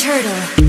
turtle.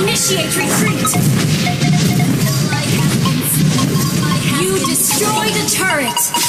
Initiate retreat! You destroyed a turret!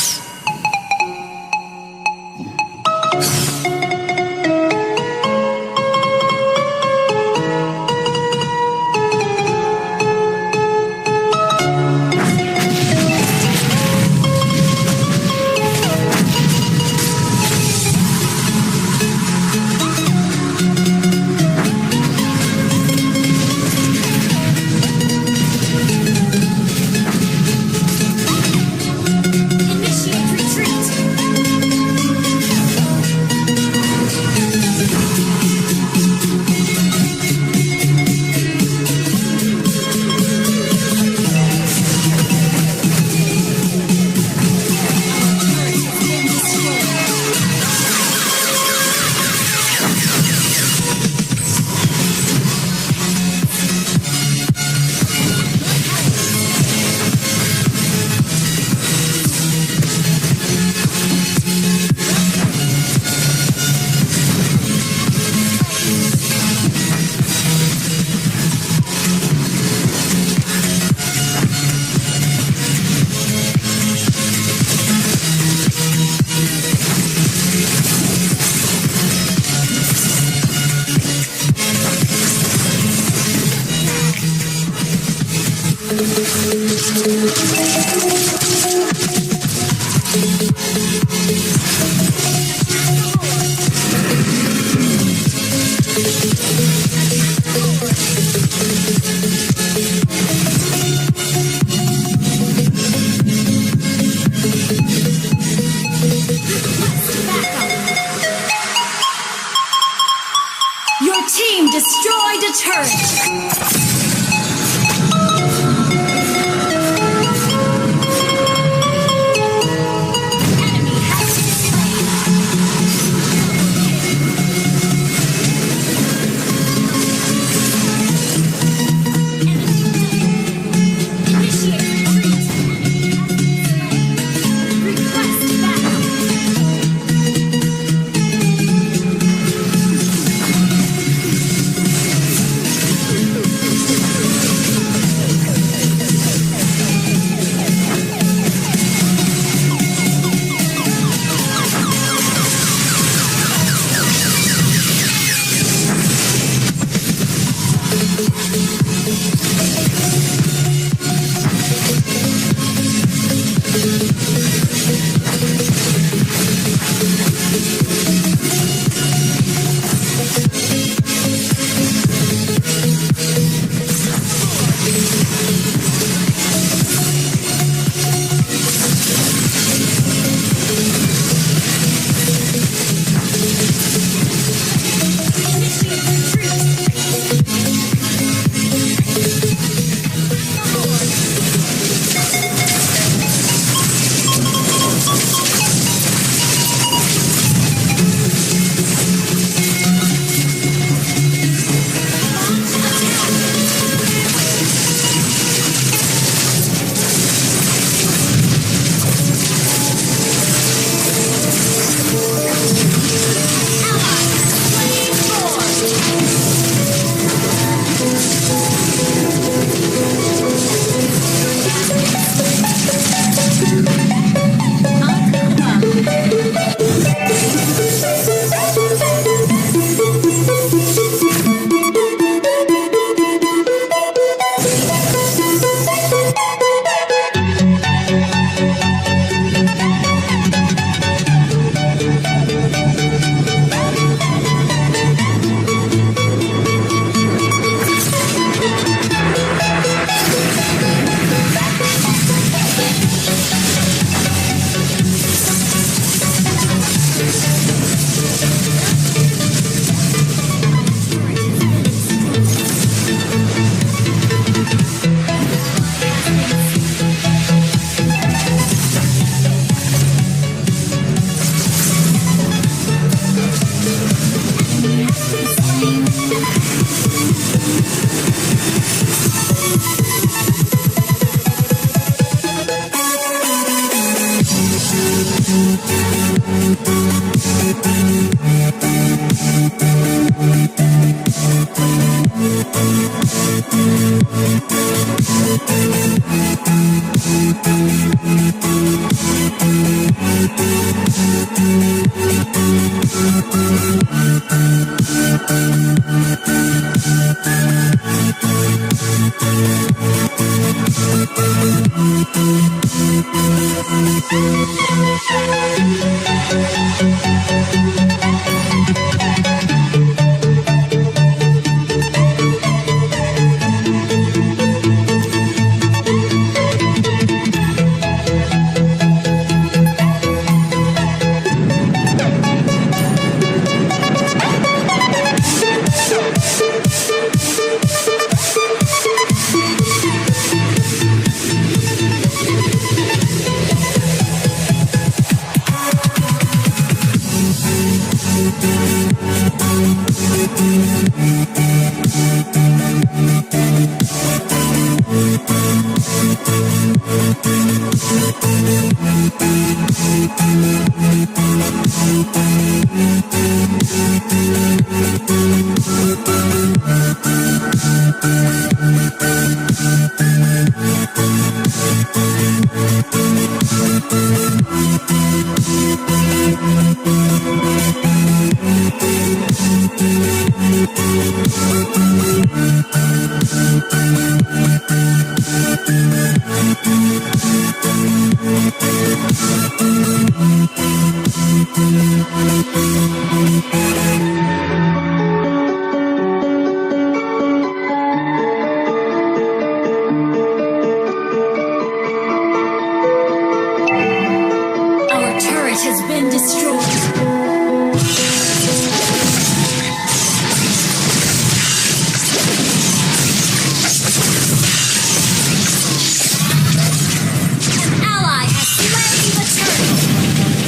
Your team destroyed a turret! Our turret has been destroyed. Ally has slain the turret.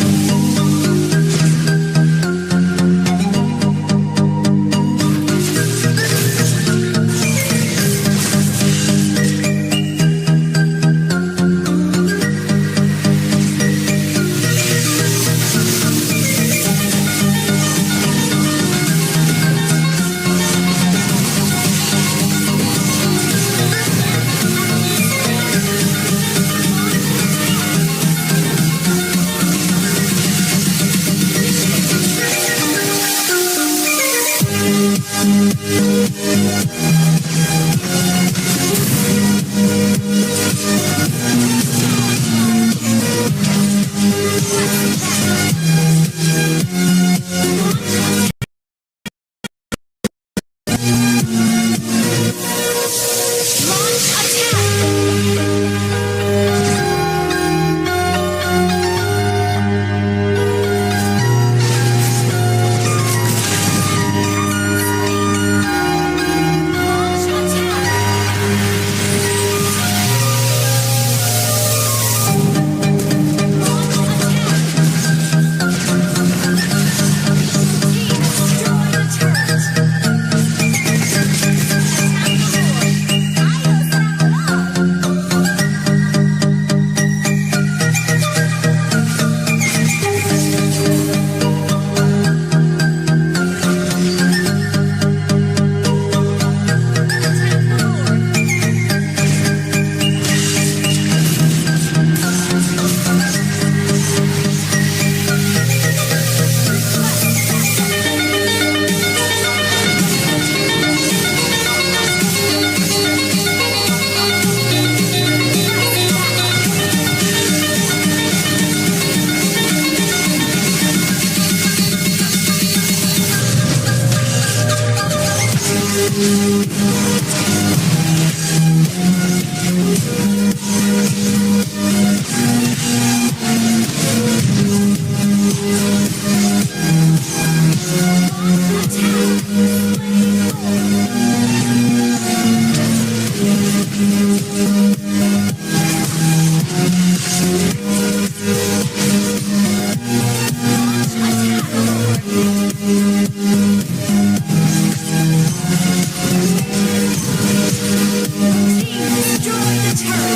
Launch attack! Launch attack! Launch attack! Team destroy the turret! Team destroy the turret!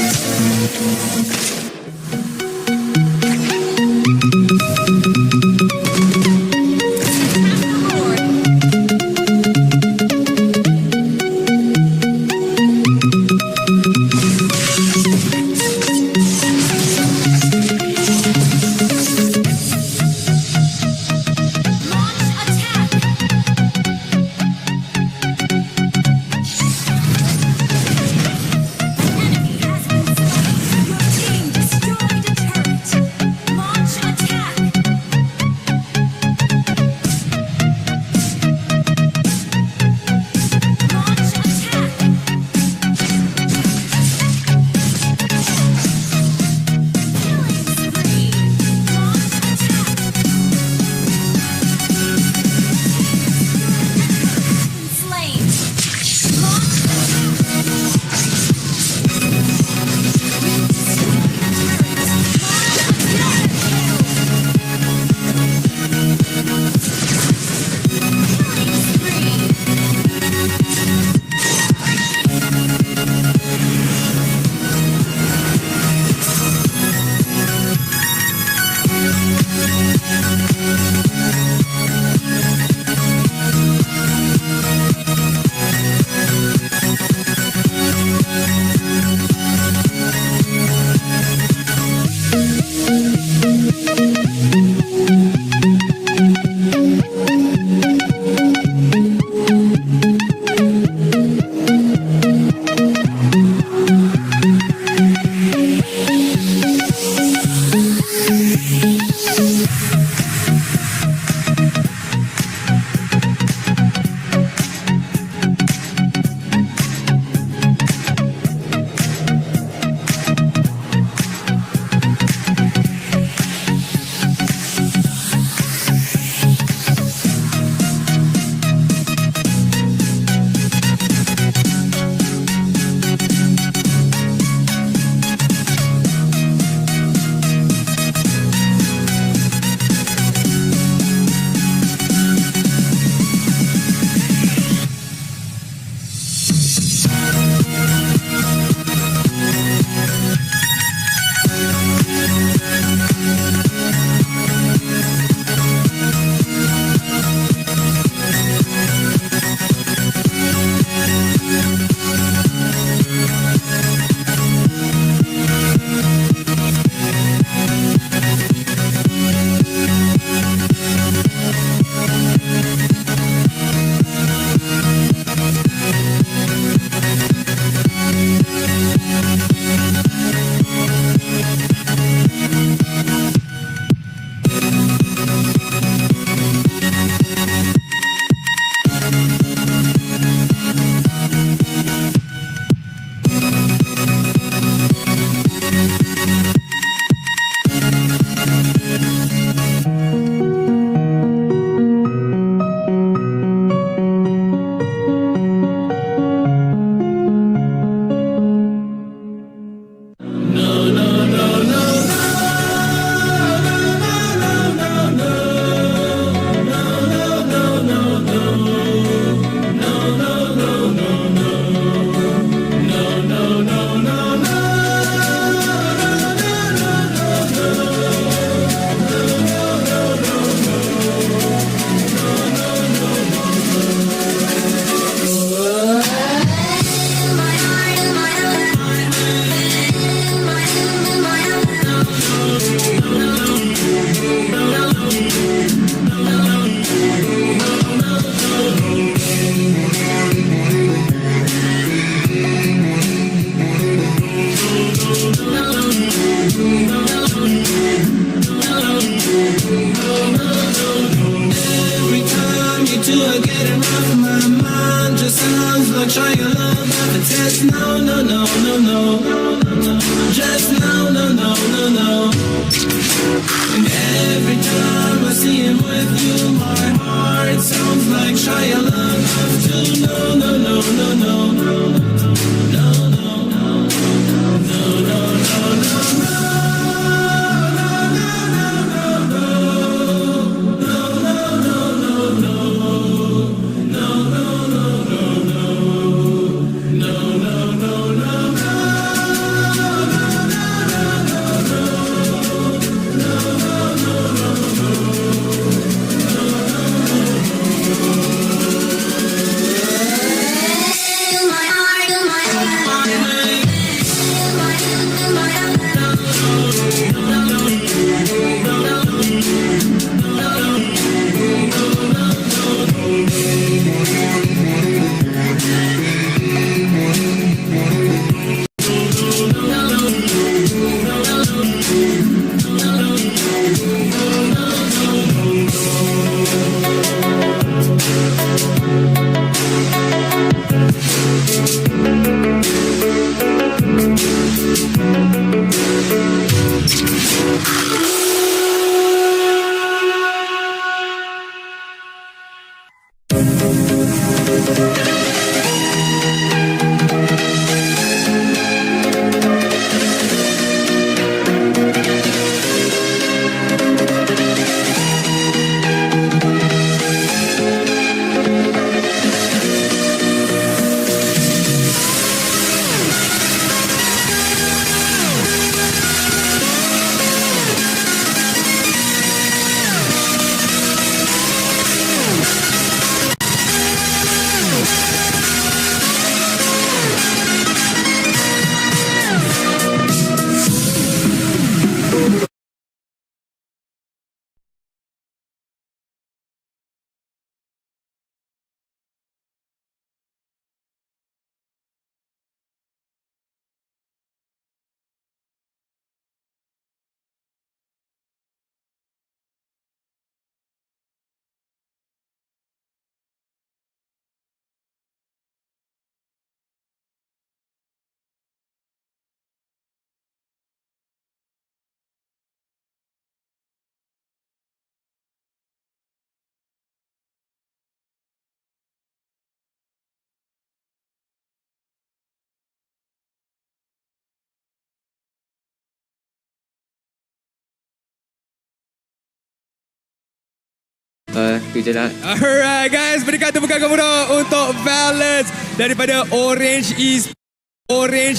Tu je lah. Alright guys, berikan tepukan kemudian untuk Balance daripada Orange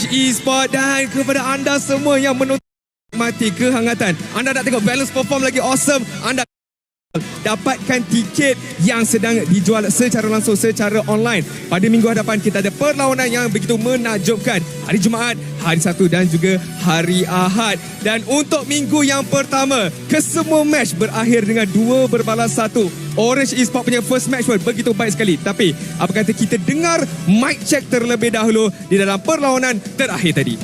Esport dan kepada anda semua yang menonton mati kehangatan. Anda nak tengok Balance perform lagi awesome, anda dapatkan tiket yang sedang dijual secara langsung secara online. Pada minggu hadapan kita ada perlawanan yang begitu menakjubkan. Hari Jumaat, hari Sabtu dan juga hari Ahad. Dan untuk minggu yang pertama, kesemua match berakhir dengan 2 berbalas 1. Orange Esport punya first match pun begitu baik sekali. Tapi apa kata kita dengar mic check terlebih dahulu di dalam perlawanan terakhir tadi.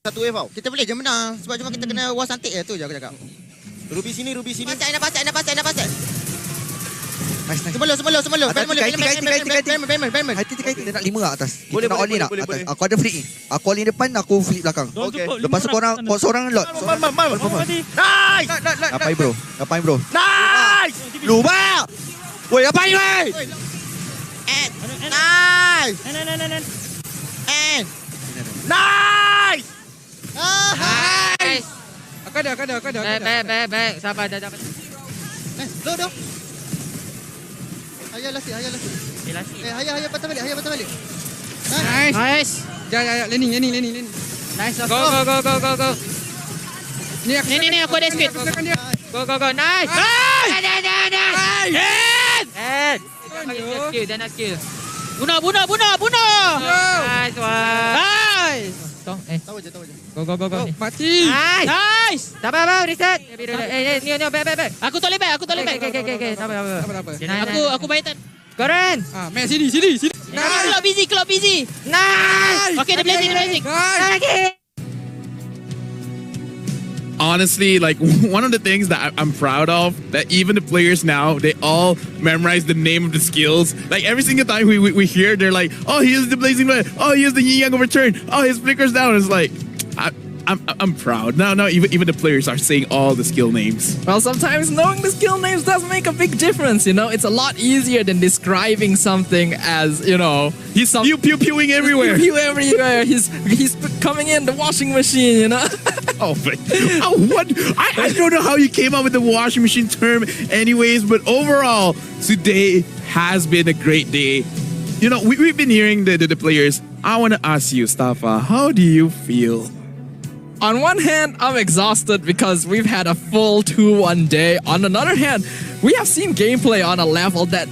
Satu wave tau. Kita boleh je menang. Sebab cuma kita kena was antik je. Tu je aku cakap. Ruby sini. Pasal. Nice. Sebelum. Batman. Hati tiga dia nak 5 kat atas. Boleh, Kita nak all in boleh. atas. Aku ada flip ni. Aku all in depan, aku flip belakang. Okay. Lepas tu korang seorang lot. Nice! Ngapain bro? Nice! Lupa! Woi, apa ni woi? Nice! Nice! Nice. Aku ada. Baik. Sabar dah. Nice, slow. Hayal lasi. Hayal patah balik. Nice. Ya, landing. Nice. Go. Ni aku ada speed. Go. Nice. Head. Dia nak skill. Bunuh. Nice one. Nice. Tahu je. Go. Mati. Nice. Sabar, reset. Ni, back. Aku toleh back. Okay. Sabar. Aku baitan. Keren. Matt sini. Club busy. Nice. Okay, dia blazing. Nice. Honestly, like one of the things that I'm proud of, that even the players now, they all memorize the name of the skills. Like every single time we hear, they're like, oh, here's the blazing red. Oh, here's the yin yang overturn. Oh, his flickers down. It's like, I'm proud. Now even the players are saying all the skill names. Well, sometimes knowing the skill names does make a big difference, you know? It's a lot easier than describing something as, you know... He's pew-pewing everywhere. Pew everywhere. He's coming in the washing machine, you know? Oh, but what? I don't know how you came up with the washing machine term anyways, but overall, today has been a great day. You know, we've been hearing the players. I want to ask you, Stafa, how do you feel? On one hand, I'm exhausted because we've had a full 2-1 day. On another hand, we have seen gameplay on a level that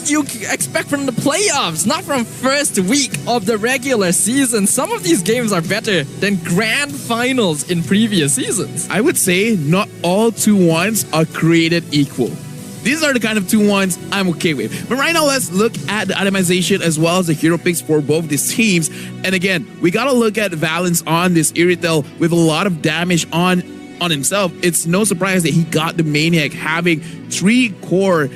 you expect from the playoffs, not from first week of the regular season. Some of these games are better than grand finals in previous seasons. I would say not all 2-1s are created equal. These are the kind of 2-1s I'm okay with. But right now, let's look at the itemization as well as the hero picks for both these teams. And again, we gotta look at Valence on this Iritel with a lot of damage on himself. It's no surprise that he got the Maniac having 3 core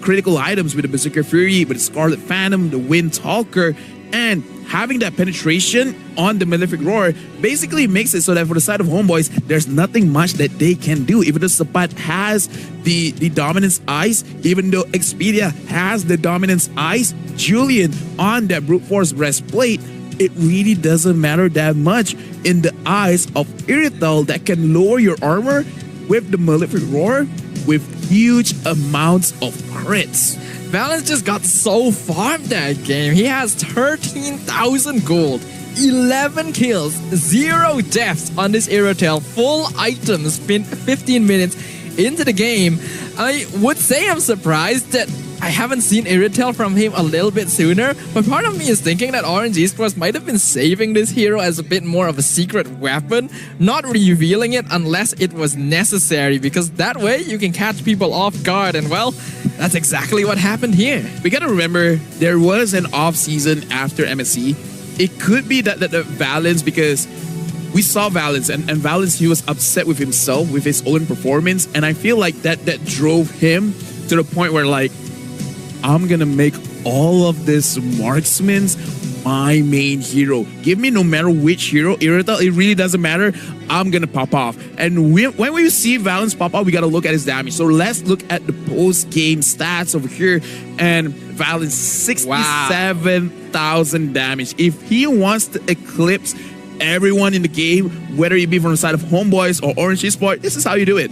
critical items with the Berserker Fury, with the Scarlet Phantom, the Wind Talker, and having that penetration on the Malefic Roar basically makes it so that for the side of Homeboys, there's nothing much that they can do. Even though Sapat has the Dominance Ice, even though Expedia has the Dominance Ice, Julian on that Brute Force Breastplate, it really doesn't matter that much in the eyes of Iritel that can lower your armor with the Malefic Roar with huge amounts of crits. Valence just got so far in that game. He has 13,000 gold, 11 kills, 0 deaths on this Iritel. Full items, 15 minutes into the game. I would say I'm surprised that I haven't seen Iritel from him a little bit sooner, but part of me is thinking that Orange Esports might have been saving this hero as a bit more of a secret weapon, not revealing it unless it was necessary, because that way you can catch people off guard, and well, that's exactly what happened here. We gotta remember, there was an off season after MSC. It could be that the Valence, because we saw Valence, and Valence, he was upset with himself, with his own performance, and I feel like that drove him to the point where, like, I'm gonna make all of this marksmans my main hero. Give me no matter which hero, Iritel, it really doesn't matter. I'm gonna pop off. And when we see Valence pop off, we gotta look at his damage. So let's look at the post-game stats over here. And Valence, 67,000 damage. If he wants to eclipse everyone in the game, whether it be from the side of Homeboys or Orange Esport, this is how you do it.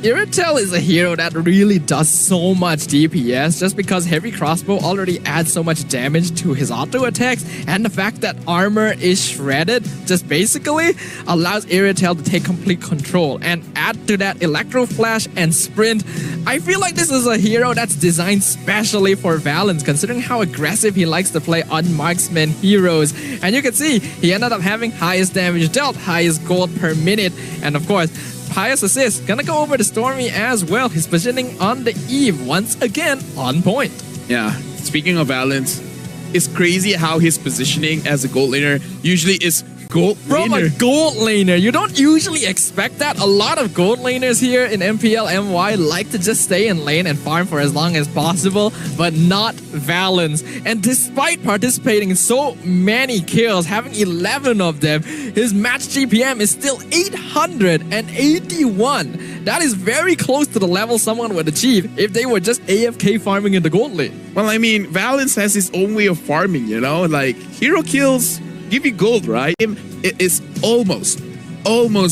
Irritel is a hero that really does so much DPS just because heavy crossbow already adds so much damage to his auto attacks, and the fact that armor is shredded just basically allows Irritel to take complete control. And add to that electro flash and sprint, I feel like this is a hero that's designed specially for Valens, considering how aggressive he likes to play on marksman heroes. And you can see he ended up having highest damage dealt, highest gold per minute, and of course highest assist. Gonna go over to Stormy as well. His positioning on the Eve once again on point. Yeah, speaking of Valens, it's crazy how his positioning as a gold laner usually is gold From laner. a gold laner, you don't usually expect that. A lot of gold laners here in MPL MY like to just stay in lane and farm for as long as possible, but not Valens. And despite participating in so many kills, having 11 of them, his match GPM is still 881. That is very close to the level someone would achieve if they were just AFK farming in the gold lane. Well, I mean, Valens has his own way of farming, you know? Like, hero kills give you gold, right? It is almost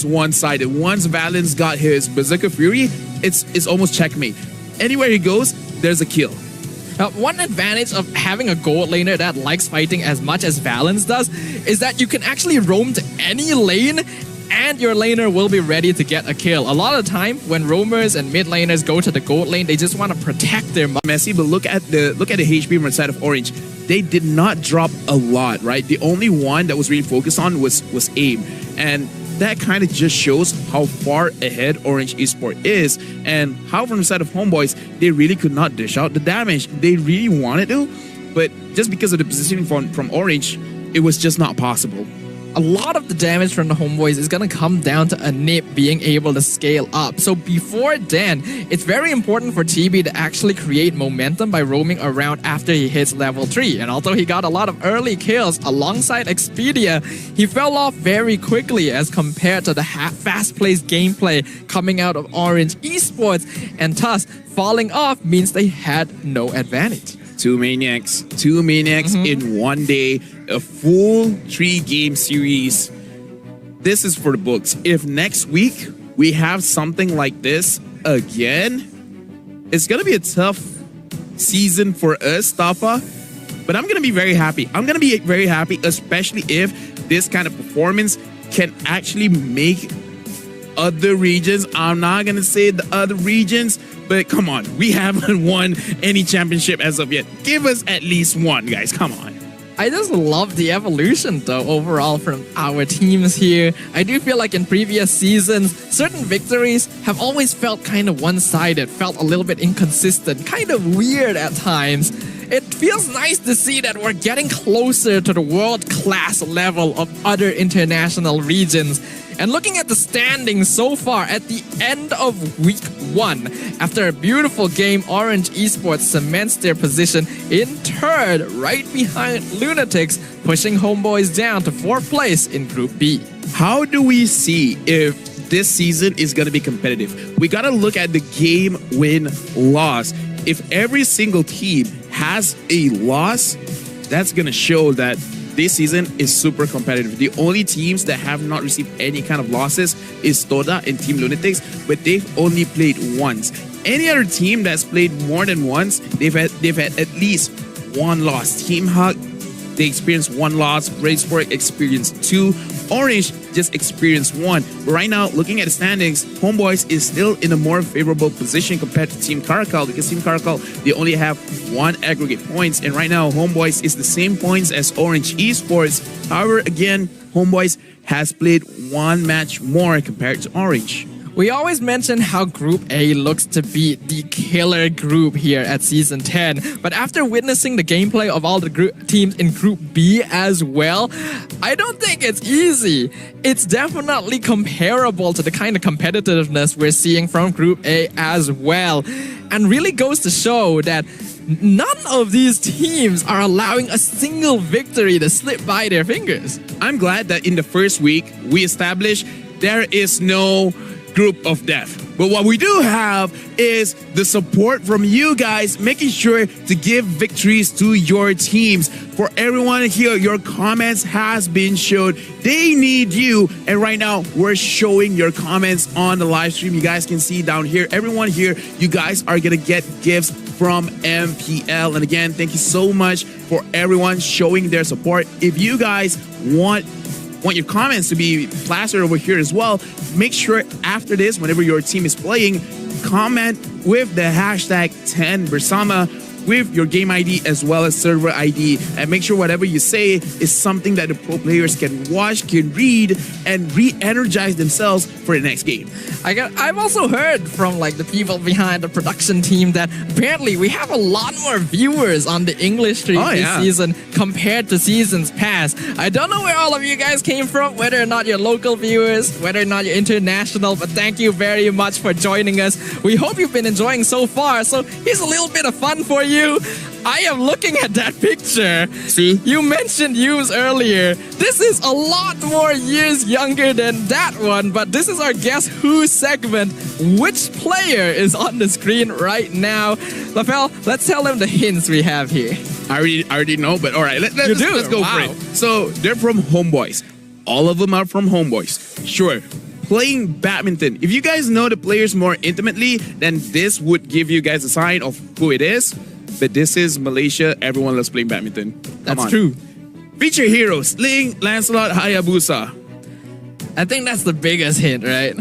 one-sided. Once Valens got his Berserker Fury, it's almost checkmate. Anywhere he goes, there's a kill. One advantage of having a gold laner that likes fighting as much as Valens does is that you can actually roam to any lane and your laner will be ready to get a kill. A lot of the time when roamers and mid laners go to the gold lane, they just want to protect their Messy, but look at the HP from the side of Orange. They did not drop a lot, right? The only one that was really focused on was aim. And that kind of just shows how far ahead Orange Esport is and how from the side of Homeboys, they really could not dish out the damage. They really wanted to, but just because of the positioning from Orange, it was just not possible. A lot of the damage from the Homeboys is going to come down to a Nip being able to scale up. So before then, it's very important for TB to actually create momentum by roaming around after he hits level 3. And although he got a lot of early kills alongside Expedia, he fell off very quickly as compared to the fast-paced gameplay coming out of Orange Esports. And thus, falling off means they had no advantage. Two maniacs in one day, a full 3-game series. This is for the books. If next week we have something like this again, it's gonna be a tough season for us, Tafa. But I'm gonna be very happy. I'm gonna be very happy, especially if this kind of performance can actually make other regions. I'm not gonna say the other regions, but come on, we haven't won any championship as of yet. Give us at least one, guys. Come on. I just love the evolution though overall from our teams here. I do feel like in previous seasons, certain victories have always felt kind of one-sided, felt a little bit inconsistent, kind of weird at times. It feels nice to see that we're getting closer to the world-class level of other international regions. And looking at the standings so far at the end of week 1, after a beautiful game, Orange Esports cements their position in 3rd, right behind Lunatics, pushing Homeboys down to 4th place in Group B. How do we see if this season is going to be competitive? We got to look at the game win-loss. If every single team has a loss, that's going to show that this season is super competitive. The only teams that have not received any kind of losses is Toda and Team Lunatics, but they've only played once. Any other team that's played more than once, they've had at least one loss. Team Hug, they experienced one loss. Racesport experienced 2. Orange just experienced 1. But right now, looking at the standings, Homeboys is still in a more favorable position compared to Team Caracal, because Team Caracal, they only have 1 aggregate points. And right now, Homeboys is the same points as Orange Esports. However, again, Homeboys has played 1 match more compared to Orange. We always mention how Group A looks to be the killer group here at Season 10, but after witnessing the gameplay of all the teams in Group B as well, I don't think it's easy. It's definitely comparable to the kind of competitiveness we're seeing from Group A as well, and really goes to show that none of these teams are allowing a single victory to slip by their fingers. I'm glad that in the first week, we established there is no group of death. But what we do have is the support from you guys, making sure to give victories to your teams. For everyone here, your comments has been showed. They need you. And right now, we're showing your comments on the live stream. You guys can see down here, everyone here, you guys are going to get gifts from MPL. And again, thank you so much for everyone showing their support. If you guys want your comments to be plastered over here as well, make sure after this, whenever your team is playing, comment with the hashtag 10bersama with your game ID as well as server ID, and make sure whatever you say is something that the pro players can watch, can read, and re-energize themselves for the next game. I've also heard from like the people behind the production team that apparently we have a lot more viewers on the English stream this season compared to seasons past. I don't know where all of you guys came from, whether or not you're local viewers, whether or not you're international, but thank you very much for joining us. We hope you've been enjoying so far. So here's a little bit of fun for you. I am looking at that picture. See? You mentioned Hughes earlier. This is a lot more years younger than that one, but this is our Guess Who segment. Which player is on the screen right now? Lafel, let's tell them the hints we have here. I already know, but all right, let's go for Wow. it. So they're from Homeboys. All of them are from Homeboys. Sure. Playing badminton. If you guys know the players more intimately, then this would give you guys a sign of who it is. But this is Malaysia. Everyone loves playing badminton. Come That's on. true. Feature heroes: Ling, Lancelot, Hayabusa. I think that's the biggest hint, right?